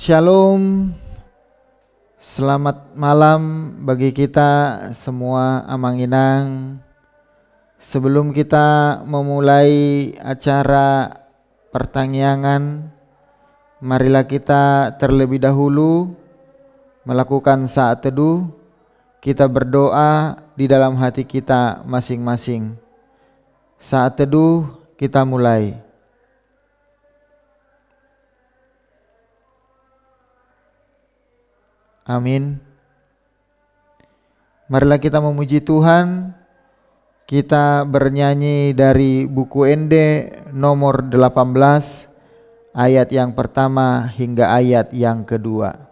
Shalom, selamat malam bagi kita semua Amanginang. Sebelum kita memulai acara pertanyaan, marilah kita terlebih dahulu melakukan saat teduh. Kita berdoa di dalam hati kita masing-masing. Saat teduh kita mulai. Amin. Marilah kita memuji Tuhan. Kita bernyanyi dari buku Ende nomor 18 ayat yang pertama hingga ayat yang kedua.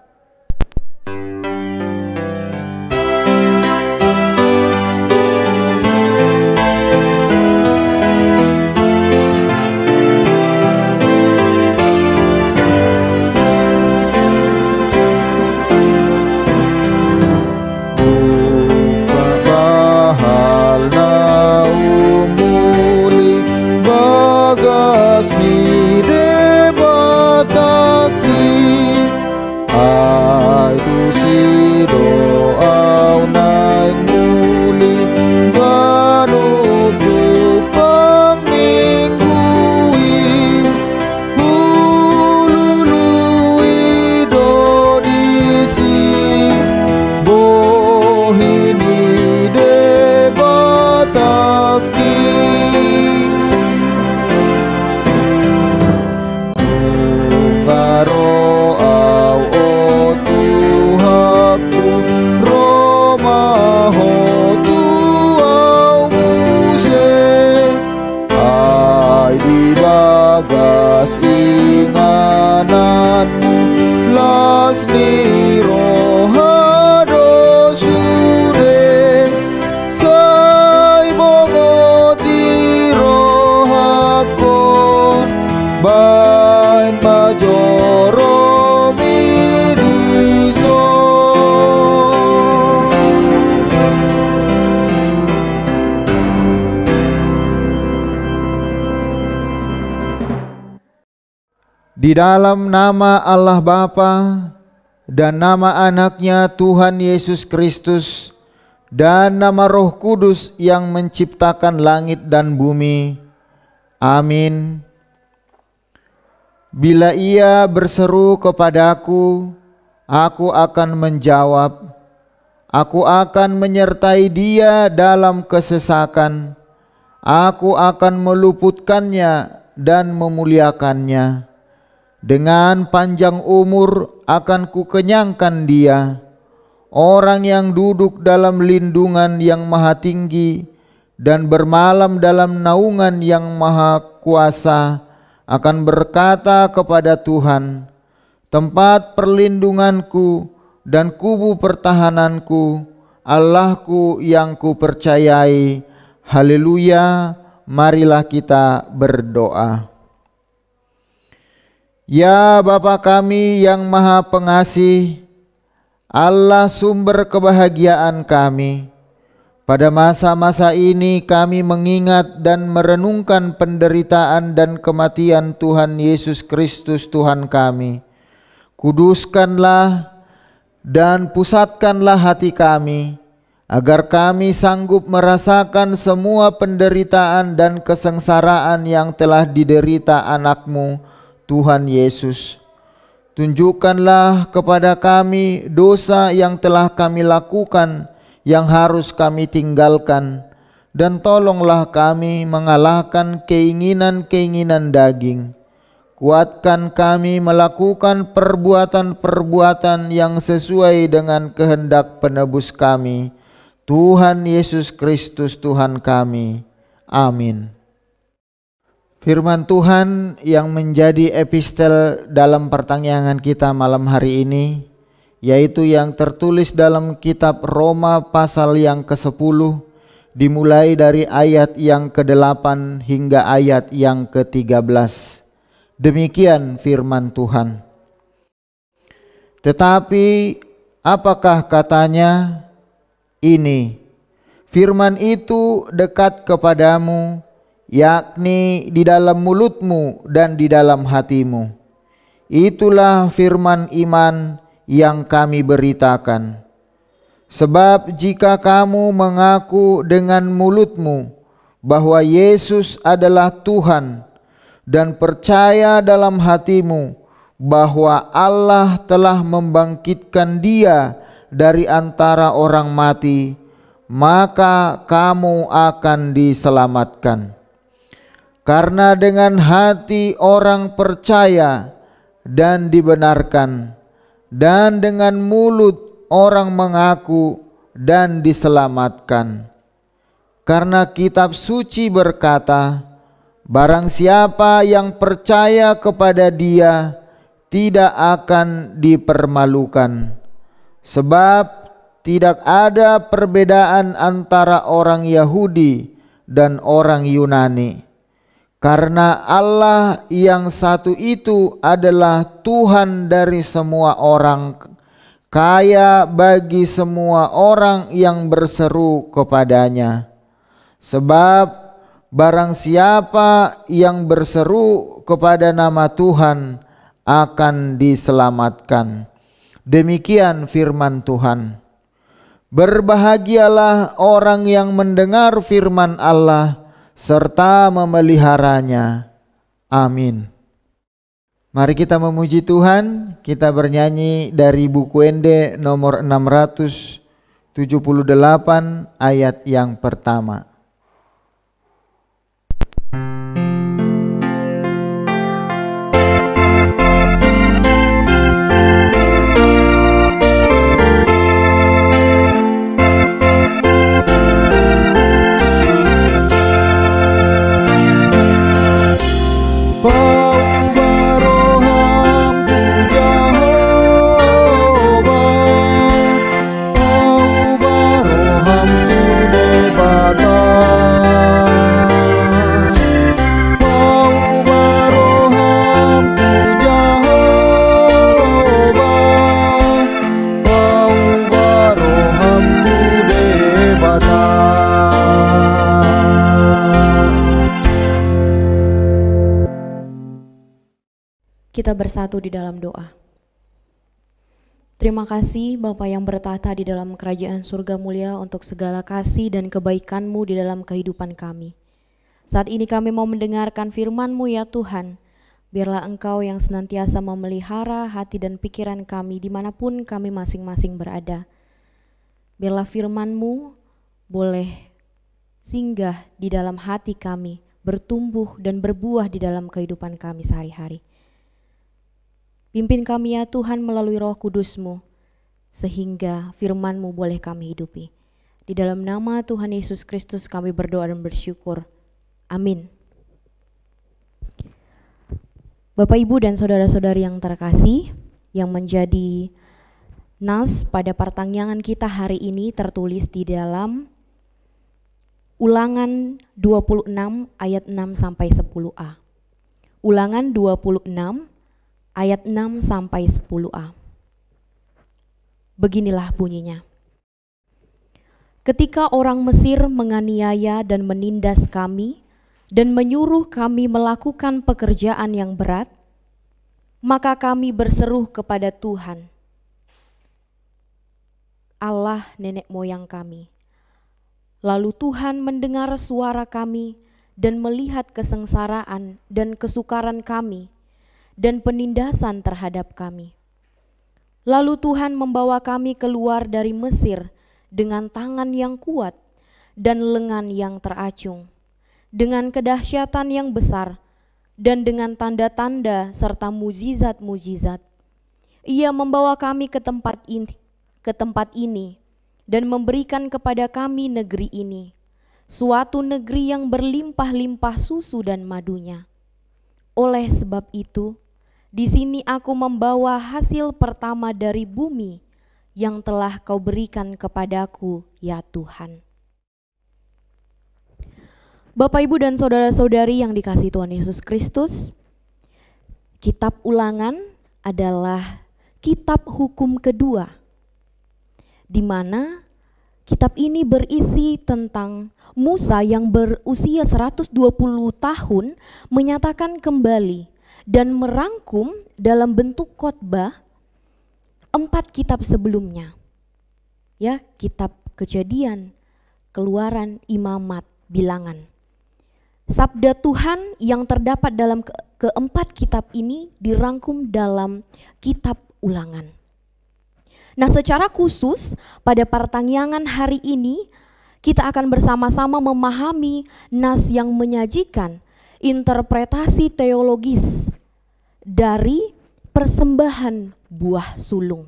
Di dalam nama Allah Bapa dan nama anaknya Tuhan Yesus Kristus dan nama Roh Kudus yang menciptakan langit dan bumi. Amin. Bila ia berseru kepadaku, aku akan menjawab. Aku akan menyertai dia dalam kesesakan. Aku akan meluputkannya dan memuliakannya. Dengan panjang umur akan kukenyangkan dia. Orang yang duduk dalam lindungan yang maha tinggi dan bermalam dalam naungan yang maha kuasa akan berkata kepada Tuhan, tempat perlindunganku dan kubu pertahananku, Allahku yang kupercayai. Haleluya, marilah kita berdoa. Ya Bapa kami yang maha pengasih, Allah sumber kebahagiaan kami, pada masa-masa ini kami mengingat dan merenungkan penderitaan dan kematian Tuhan Yesus Kristus Tuhan kami. Kuduskanlah dan pusatkanlah hati kami, agar kami sanggup merasakan semua penderitaan dan kesengsaraan yang telah diderita anak-Mu Tuhan Yesus. Tunjukkanlah kepada kami dosa yang telah kami lakukan, yang harus kami tinggalkan, dan tolonglah kami mengalahkan keinginan-keinginan daging. Kuatkan kami melakukan perbuatan-perbuatan yang sesuai dengan kehendak penebus kami, Tuhan Yesus Kristus Tuhan kami. Amin. Firman Tuhan yang menjadi epistel dalam pertanyaan kita malam hari ini, yaitu yang tertulis dalam kitab Roma pasal yang ke-10, dimulai dari ayat yang ke-8 hingga ayat yang ke-13. Demikian firman Tuhan. Tetapi apakah katanya? Ini, firman itu dekat kepadamu, yakni di dalam mulutmu dan di dalam hatimu. Itulah firman iman yang kami beritakan. Sebab jika kamu mengaku dengan mulutmu bahwa Yesus adalah Tuhan dan percaya dalam hatimu bahwa Allah telah membangkitkan Dia dari antara orang mati, maka kamu akan diselamatkan. Karena dengan hati orang percaya dan dibenarkan, dan dengan mulut orang mengaku dan diselamatkan. Karena kitab suci berkata, barang siapa yang percaya kepada Dia tidak akan dipermalukan. Sebab tidak ada perbedaan antara orang Yahudi dan orang Yunani. Karena Allah yang satu itu adalah Tuhan dari semua orang, kaya bagi semua orang yang berseru kepadanya. Sebab barang siapa yang berseru kepada nama Tuhan akan diselamatkan. Demikian firman Tuhan. Berbahagialah orang yang mendengar firman Allah serta memeliharanya. Amin. Mari kita memuji Tuhan. Kita bernyanyi dari buku Ende nomor 678 ayat yang pertama. Kita bersatu di dalam doa. Terima kasih Bapa yang bertahta di dalam kerajaan surga mulia untuk segala kasih dan kebaikan-Mu di dalam kehidupan kami. Saat ini kami mau mendengarkan firman-Mu ya Tuhan. Biarlah Engkau yang senantiasa memelihara hati dan pikiran kami dimanapun kami masing-masing berada. Biarlah firman-Mu boleh singgah di dalam hati kami, bertumbuh dan berbuah di dalam kehidupan kami sehari-hari. Pimpin kami ya Tuhan melalui Roh Kudus-Mu, sehingga firman-Mu boleh kami hidupi. Di dalam nama Tuhan Yesus Kristus kami berdoa dan bersyukur. Amin. Bapak, Ibu, dan saudara-saudari yang terkasih, yang menjadi nas pada pertanyaan kita hari ini tertulis di dalam Ulangan 26 ayat 6-10a. Ulangan 26 ayat 6-10a. Beginilah bunyinya. Ketika orang Mesir menganiaya dan menindas kami dan menyuruh kami melakukan pekerjaan yang berat, maka kami berseru kepada Tuhan, Allah nenek moyang kami. Lalu Tuhan mendengar suara kami dan melihat kesengsaraan dan kesukaran kami dan penindasan terhadap kami. Lalu Tuhan membawa kami keluar dari Mesir dengan tangan yang kuat dan lengan yang teracung, dengan kedahsyatan yang besar dan dengan tanda-tanda serta mujizat-mujizat. Ia membawa kami ke tempat ini dan memberikan kepada kami negeri ini, suatu negeri yang berlimpah-limpah susu dan madunya. Oleh sebab itu, di sini aku membawa hasil pertama dari bumi yang telah Kau berikan kepadaku, ya Tuhan. Bapak, Ibu, dan saudara-saudari yang dikasihi Tuhan Yesus Kristus, kitab Ulangan adalah kitab hukum kedua, di mana kitab ini berisi tentang Musa yang berusia 120 tahun menyatakan kembali dan merangkum dalam bentuk khotbah 4 kitab sebelumnya. Ya, kitab Kejadian, Keluaran, Imamat, Bilangan. Sabda Tuhan yang terdapat dalam keempat kitab ini dirangkum dalam kitab Ulangan. Nah, secara khusus pada pertanyaan hari ini kita akan bersama-sama memahami nas yang menyajikan interpretasi teologis dari persembahan buah sulung,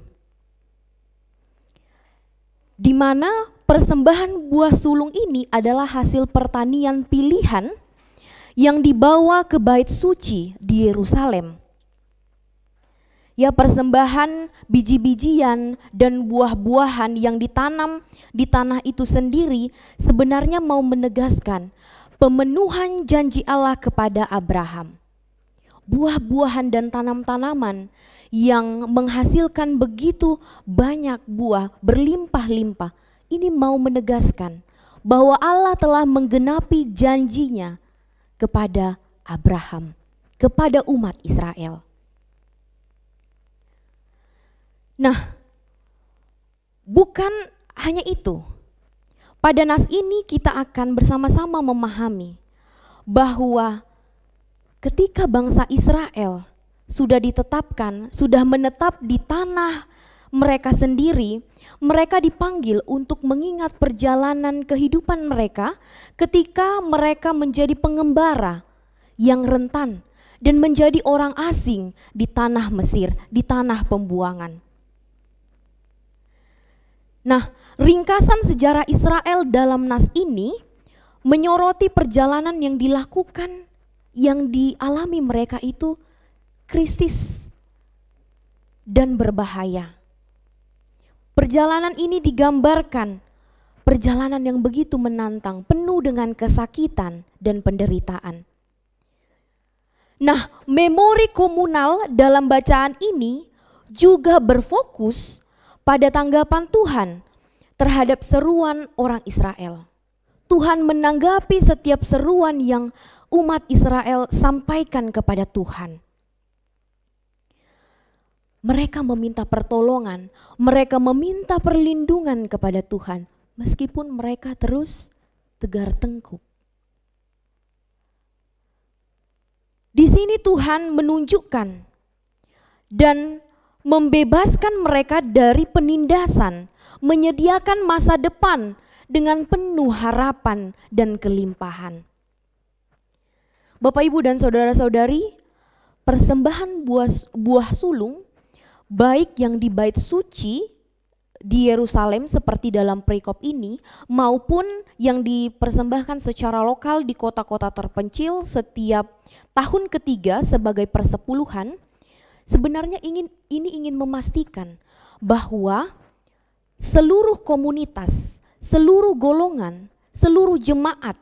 di mana persembahan buah sulung ini adalah hasil pertanian pilihan yang dibawa ke bait suci di Yerusalem. Ya, persembahan biji-bijian dan buah-buahan yang ditanam di tanah itu sendiri sebenarnya mau menegaskan pemenuhan janji Allah kepada Abraham. Buah-buahan dan tanam-tanaman yang menghasilkan begitu banyak buah berlimpah-limpah, ini mau menegaskan bahwa Allah telah menggenapi janjinya kepada Abraham, kepada umat Israel. Nah, bukan hanya itu. Pada nas ini kita akan bersama-sama memahami bahwa ketika bangsa Israel sudah ditetapkan, sudah menetap di tanah mereka sendiri, mereka dipanggil untuk mengingat perjalanan kehidupan mereka ketika mereka menjadi pengembara yang rentan dan menjadi orang asing di tanah Mesir, di tanah pembuangan. Nah, ringkasan sejarah Israel dalam nas ini menyoroti perjalanan yang dilakukan, yang dialami mereka itu krisis dan berbahaya. Perjalanan ini digambarkan perjalanan yang begitu menantang, penuh dengan kesakitan dan penderitaan. Nah, memori komunal dalam bacaan ini juga berfokus pada tanggapan Tuhan terhadap seruan orang Israel. Tuhan menanggapi setiap seruan yang umat Israel sampaikan kepada Tuhan. Mereka meminta pertolongan, mereka meminta perlindungan kepada Tuhan, meskipun mereka terus tegar tengkuk. Di sini Tuhan menunjukkan dan membebaskan mereka dari penindasan, menyediakan masa depan dengan penuh harapan dan kelimpahan. Bapak, Ibu, dan saudara-saudari, persembahan buah sulung, baik yang di bait suci di Yerusalem seperti dalam perikop ini, maupun yang dipersembahkan secara lokal di kota-kota terpencil setiap tahun ketiga sebagai persepuluhan, sebenarnya ini ingin memastikan bahwa seluruh komunitas, seluruh golongan, seluruh jemaat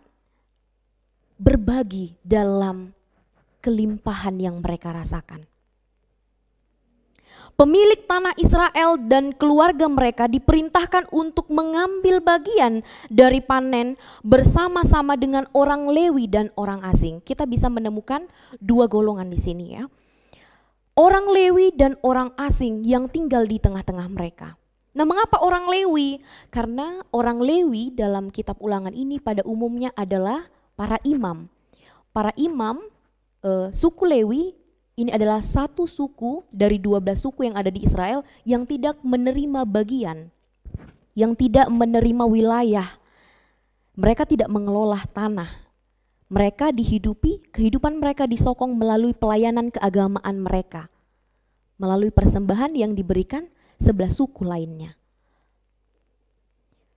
berbagi dalam kelimpahan yang mereka rasakan. Pemilik tanah Israel dan keluarga mereka diperintahkan untuk mengambil bagian dari panen bersama-sama dengan orang Lewi dan orang asing. Kita bisa menemukan dua golongan di sini, ya. Orang Lewi dan orang asing yang tinggal di tengah-tengah mereka. Nah, mengapa orang Lewi? Karena orang Lewi dalam kitab Ulangan ini pada umumnya adalah para imam. Para imam suku Lewi ini adalah satu suku dari 12 suku yang ada di Israel yang tidak menerima bagian, yang tidak menerima wilayah. Mereka tidak mengelola tanah. Mereka kehidupan mereka disokong melalui pelayanan keagamaan mereka, melalui persembahan yang diberikan 11 suku lainnya.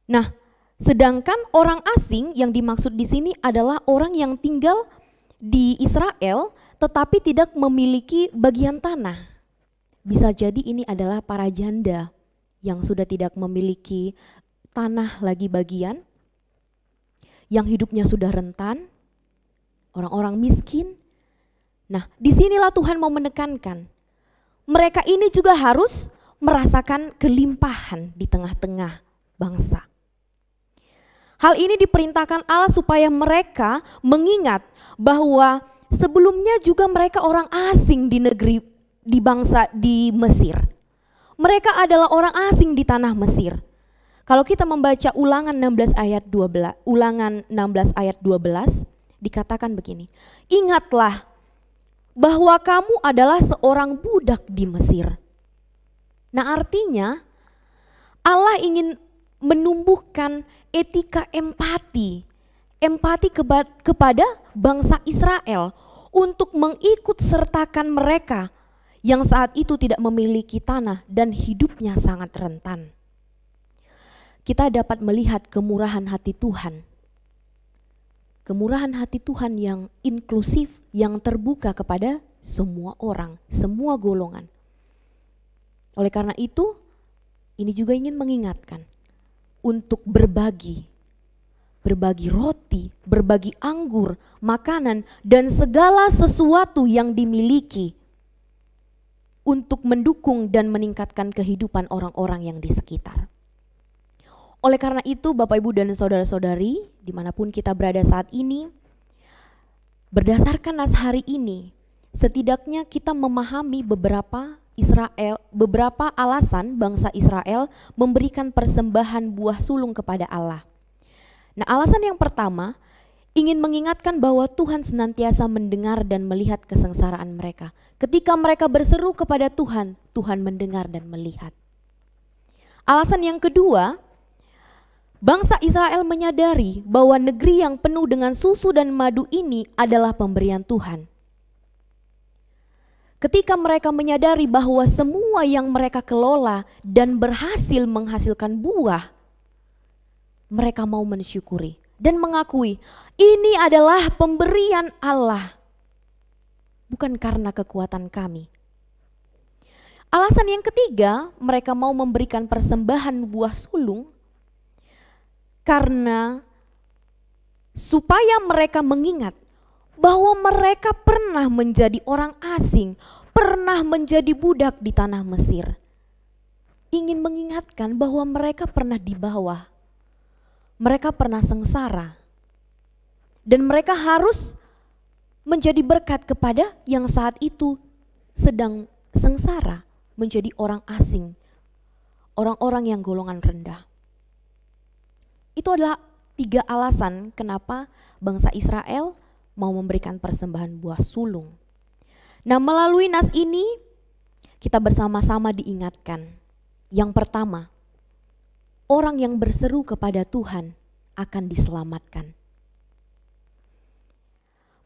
Nah, sedangkan orang asing yang dimaksud di sini adalah orang yang tinggal di Israel tetapi tidak memiliki bagian tanah. Bisa jadi ini adalah para janda yang sudah tidak memiliki tanah lagi bagian, yang hidupnya sudah rentan, orang-orang miskin. Nah, disinilah Tuhan mau menekankan, mereka ini juga harus merasakan kelimpahan di tengah-tengah bangsa. Hal ini diperintahkan Allah supaya mereka mengingat bahwa sebelumnya juga mereka orang asing di negeri, di bangsa di Mesir. Mereka adalah orang asing di tanah Mesir. Kalau kita membaca Ulangan 16 ayat 12, Ulangan 16 ayat 12 dikatakan begini. Ingatlah bahwa kamu adalah seorang budak di Mesir. Nah, artinya Allah ingin menumbuhkan etika empati kepada bangsa Israel untuk mengikut sertakan mereka yang saat itu tidak memiliki tanah dan hidupnya sangat rentan. Kita dapat melihat kemurahan hati Tuhan. Kemurahan hati Tuhan yang inklusif, yang terbuka kepada semua orang, semua golongan. Oleh karena itu, ini juga ingin mengingatkan untuk berbagi roti, berbagi anggur, makanan, dan segala sesuatu yang dimiliki untuk mendukung dan meningkatkan kehidupan orang-orang yang di sekitar. Oleh karena itu, Bapak, Ibu, dan saudara-saudari, dimanapun kita berada saat ini, berdasarkan nas hari ini, setidaknya kita memahami beberapa alasan bangsa Israel memberikan persembahan buah sulung kepada Allah. Nah, alasan yang pertama ingin mengingatkan bahwa Tuhan senantiasa mendengar dan melihat kesengsaraan mereka. Ketika mereka berseru kepada Tuhan, Tuhan mendengar dan melihat. Alasan yang kedua, bangsa Israel menyadari bahwa negeri yang penuh dengan susu dan madu ini adalah pemberian Tuhan. Ketika mereka menyadari bahwa semua yang mereka kelola dan berhasil menghasilkan buah, mereka mau mensyukuri dan mengakui ini adalah pemberian Allah, bukan karena kekuatan kami. Alasan yang ketiga, mereka mau memberikan persembahan buah sulung karena supaya mereka mengingat bahwa mereka pernah menjadi orang asing, pernah menjadi budak di tanah Mesir. Ingin mengingatkan bahwa mereka pernah di bawah, mereka pernah sengsara, dan mereka harus menjadi berkat kepada yang saat itu sedang sengsara, menjadi orang asing, orang-orang yang golongan rendah. Itu adalah 3 alasan kenapa bangsa Israel mau memberikan persembahan buah sulung. Nah, melalui nas ini kita bersama-sama diingatkan. Yang pertama, orang yang berseru kepada Tuhan akan diselamatkan.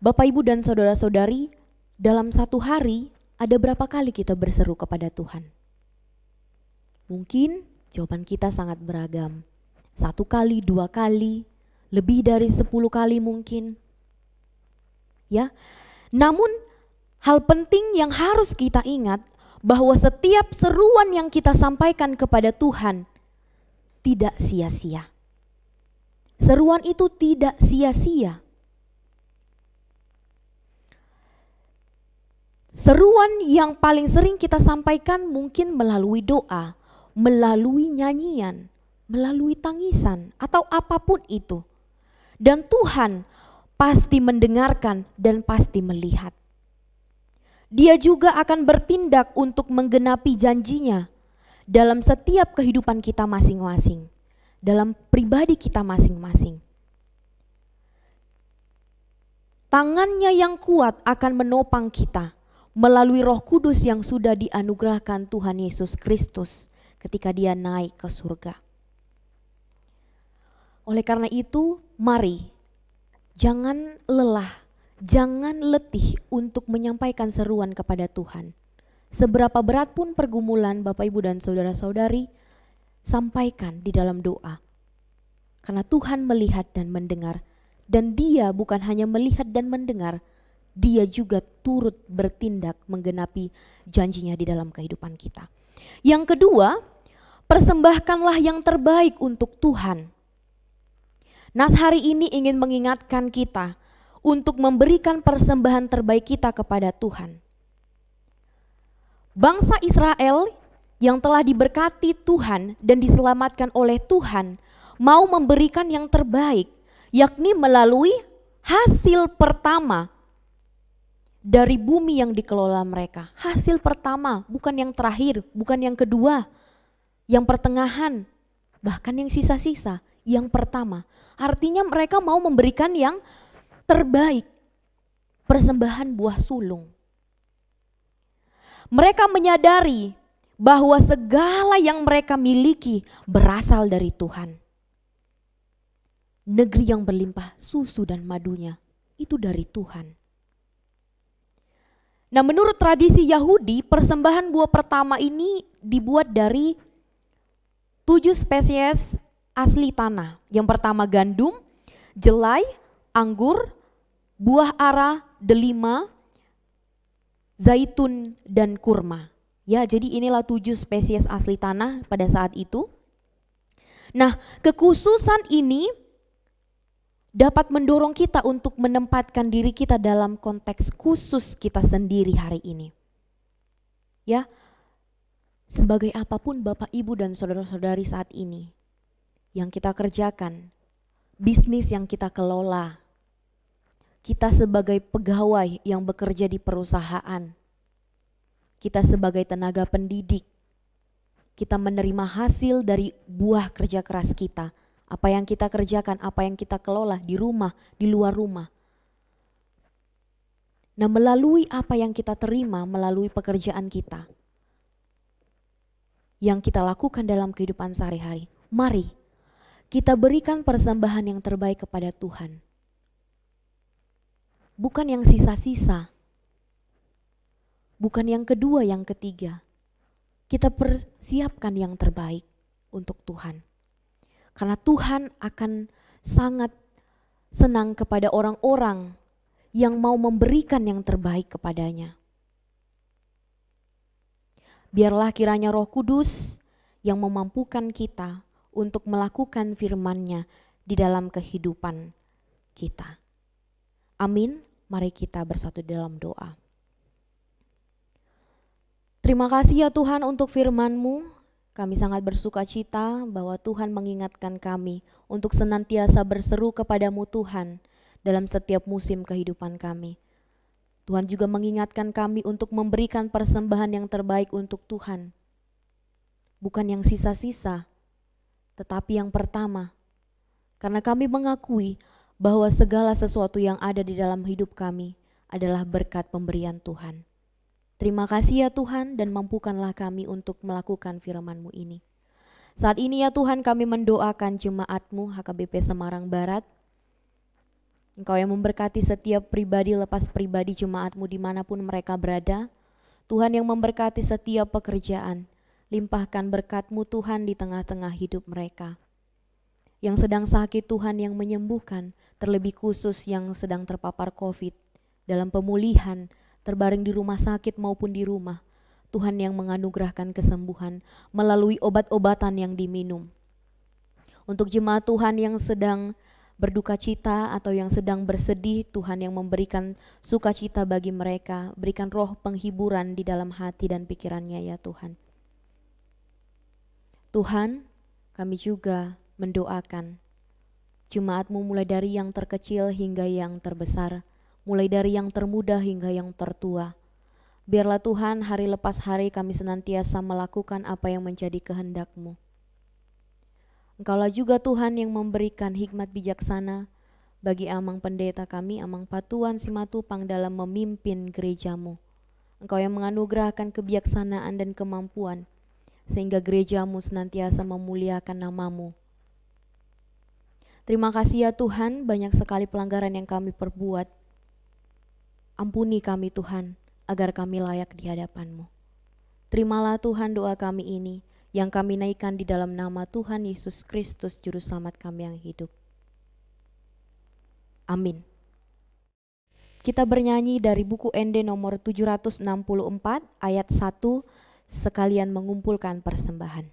Bapak, Ibu, dan saudara-saudari, dalam satu hari ada berapa kali kita berseru kepada Tuhan? Mungkin jawaban kita sangat beragam. 1 kali, 2 kali, lebih dari 10 kali mungkin. Ya, namun hal penting yang harus kita ingat bahwa setiap seruan yang kita sampaikan kepada Tuhan tidak sia-sia. Seruan itu tidak sia-sia. Seruan yang paling sering kita sampaikan mungkin melalui doa, melalui nyanyian, melalui tangisan, atau apapun itu. Dan Tuhan pasti mendengarkan dan pasti melihat. Dia juga akan bertindak untuk menggenapi janjinya dalam setiap kehidupan kita masing-masing, dalam pribadi kita masing-masing. Tangannya yang kuat akan menopang kita melalui Roh Kudus yang sudah dianugerahkan Tuhan Yesus Kristus ketika Dia naik ke surga. Oleh karena itu, mari jangan lelah, jangan letih untuk menyampaikan seruan kepada Tuhan. Seberapa berat pun pergumulan Bapak, Ibu, dan saudara-saudari, sampaikan di dalam doa. Karena Tuhan melihat dan mendengar, dan Dia bukan hanya melihat dan mendengar, Dia juga turut bertindak menggenapi janjinya di dalam kehidupan kita. Yang kedua, persembahkanlah yang terbaik untuk Tuhan. Nas hari ini ingin mengingatkan kita untuk memberikan persembahan terbaik kita kepada Tuhan. Bangsa Israel yang telah diberkati Tuhan dan diselamatkan oleh Tuhan mau memberikan yang terbaik, yakni melalui hasil pertama dari bumi yang dikelola mereka. Hasil pertama, bukan yang terakhir, bukan yang kedua, yang pertengahan, bahkan yang sisa-sisa, yang pertama. Artinya mereka mau memberikan yang terbaik, persembahan buah sulung. Mereka menyadari bahwa segala yang mereka miliki berasal dari Tuhan. Negeri yang berlimpah susu dan madunya itu dari Tuhan. Nah, menurut tradisi Yahudi, persembahan buah pertama ini dibuat dari 7 spesies asli tanah. Yang pertama gandum, jelai, anggur, buah ara, delima, zaitun, dan kurma. Ya, jadi inilah 7 spesies asli tanah pada saat itu. Nah, kekhususan ini dapat mendorong kita untuk menempatkan diri kita dalam konteks khusus kita sendiri hari ini. Ya, sebagai apapun Bapak, Ibu, dan saudara-saudari saat ini yang kita kerjakan, bisnis yang kita kelola, kita sebagai pegawai yang bekerja di perusahaan, kita sebagai tenaga pendidik, kita menerima hasil dari buah kerja keras kita. Apa yang kita kerjakan, apa yang kita kelola di rumah, di luar rumah. Nah, melalui apa yang kita terima, melalui pekerjaan kita, yang kita lakukan dalam kehidupan sehari-hari, mari kita berikan persembahan yang terbaik kepada Tuhan. Bukan yang sisa-sisa, bukan yang kedua, yang ketiga. Kita persiapkan yang terbaik untuk Tuhan. Karena Tuhan akan sangat senang kepada orang-orang yang mau memberikan yang terbaik kepadanya. Biarlah kiranya Roh Kudus yang memampukan kita untuk melakukan firman-Nya di dalam kehidupan kita. Amin. Mari kita bersatu dalam doa. Terima kasih ya Tuhan untuk firman-Mu. Kami sangat bersuka cita bahwa Tuhan mengingatkan kami untuk senantiasa berseru kepadamu Tuhan dalam setiap musim kehidupan kami. Tuhan juga mengingatkan kami untuk memberikan persembahan yang terbaik untuk Tuhan. Bukan yang sisa-sisa, tetapi yang pertama. Karena kami mengakui bahwa segala sesuatu yang ada di dalam hidup kami adalah berkat pemberian Tuhan. Terima kasih ya Tuhan, dan mampukanlah kami untuk melakukan firman-Mu ini. Saat ini ya Tuhan, kami mendoakan jemaat-Mu HKBP Semarang Barat. Engkau yang memberkati setiap pribadi lepas pribadi jemaat-Mu dimanapun mereka berada. Tuhan yang memberkati setiap pekerjaan. Limpahkan berkat-Mu Tuhan di tengah-tengah hidup mereka. Yang sedang sakit Tuhan yang menyembuhkan, terlebih khusus yang sedang terpapar COVID, dalam pemulihan, terbaring di rumah sakit maupun di rumah, Tuhan yang menganugerahkan kesembuhan melalui obat-obatan yang diminum. Untuk jemaat Tuhan yang sedang berduka cita atau yang sedang bersedih, Tuhan yang memberikan sukacita bagi mereka, berikan roh penghiburan di dalam hati dan pikirannya ya Tuhan. Tuhan, kami juga mendoakan jemaat-Mu mulai dari yang terkecil hingga yang terbesar, mulai dari yang termuda hingga yang tertua. Biarlah Tuhan hari lepas hari kami senantiasa melakukan apa yang menjadi kehendak-Mu. Engkaulah juga Tuhan yang memberikan hikmat bijaksana bagi Amang Pendeta kami, Amang Patuan Simatupang dalam memimpin gereja-Mu. Engkau yang menganugerahkan kebijaksanaan dan kemampuan sehingga gereja-Mu senantiasa memuliakan nama-Mu. Terima kasih ya Tuhan, banyak sekali pelanggaran yang kami perbuat. Ampuni kami Tuhan, agar kami layak di hadapan-Mu. Terimalah Tuhan doa kami ini, yang kami naikkan di dalam nama Tuhan Yesus Kristus, Juru Selamat kami yang hidup. Amin. Kita bernyanyi dari buku ND nomor 764 ayat 1, sekalian mengumpulkan persembahan.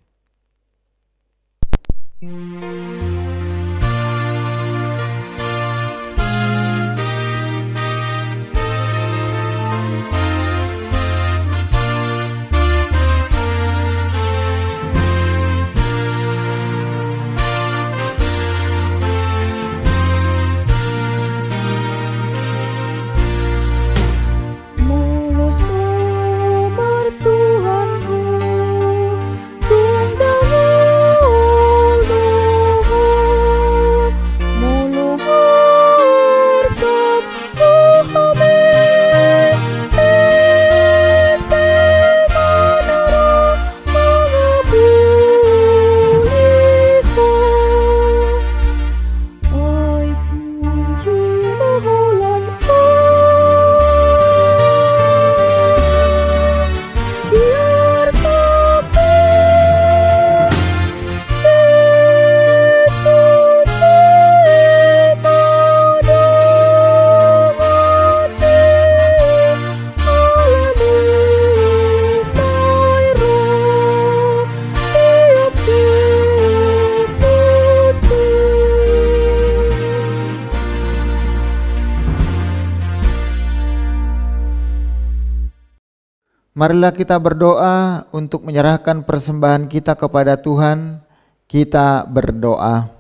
marilah kita berdoa untuk menyerahkan persembahan kita kepada Tuhan. Kita berdoa.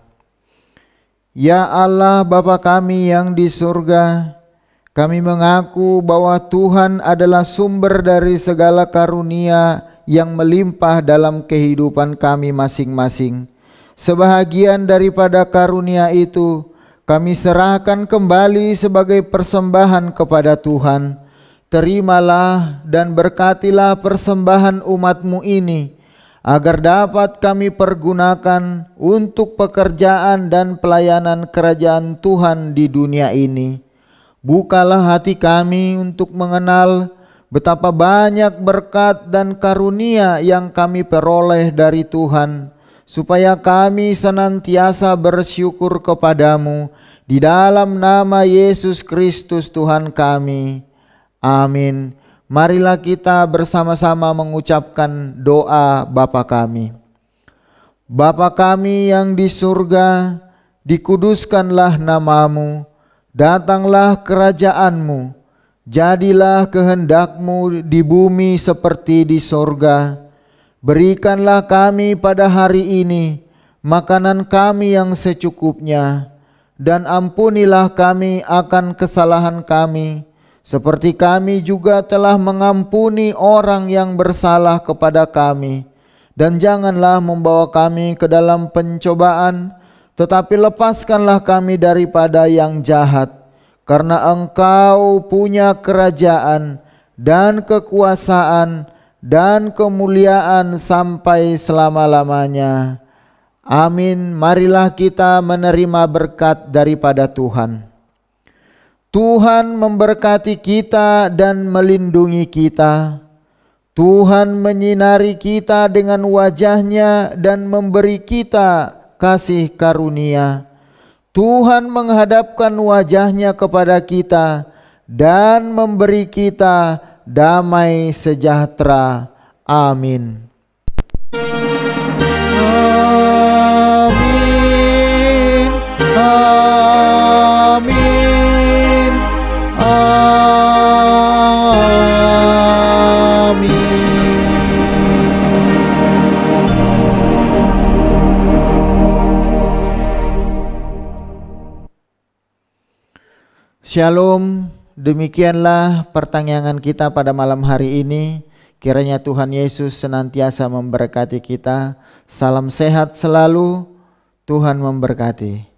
Ya Allah Bapa kami yang di surga, kami mengaku bahwa Tuhan adalah sumber dari segala karunia yang melimpah dalam kehidupan kami masing-masing. Sebahagian daripada karunia itu kami serahkan kembali sebagai persembahan kepada Tuhan. Terimalah dan berkatilah persembahan umat-Mu ini, agar dapat kami pergunakan untuk pekerjaan dan pelayanan kerajaan Tuhan di dunia ini. Bukalah hati kami untuk mengenal betapa banyak berkat dan karunia yang kami peroleh dari Tuhan, supaya kami senantiasa bersyukur kepadamu di dalam nama Yesus Kristus Tuhan kami. Amin. Marilah kita bersama-sama mengucapkan doa Bapa kami. Bapa kami yang di surga, dikuduskanlah namamu, datanglah kerajaan-Mu, jadilah kehendak-Mu di bumi seperti di surga. Berikanlah kami pada hari ini makanan kami yang secukupnya, dan ampunilah kami akan kesalahan kami, seperti kami juga telah mengampuni orang yang bersalah kepada kami. Dan janganlah membawa kami ke dalam pencobaan, tetapi lepaskanlah kami daripada yang jahat. Karena Engkau punya kerajaan dan kekuasaan dan kemuliaan sampai selama-lamanya. Amin. Marilah kita menerima berkat daripada Tuhan. Tuhan memberkati kita dan melindungi kita. Tuhan menyinari kita dengan wajah-Nya dan memberi kita kasih karunia. Tuhan menghadapkan wajah-Nya kepada kita dan memberi kita damai sejahtera. Amin. Amin. Amin. Amin. Shalom. Demikianlah pertanyaan kita pada malam hari ini. Kiranya Tuhan Yesus senantiasa memberkati kita. Salam sehat selalu. Tuhan memberkati.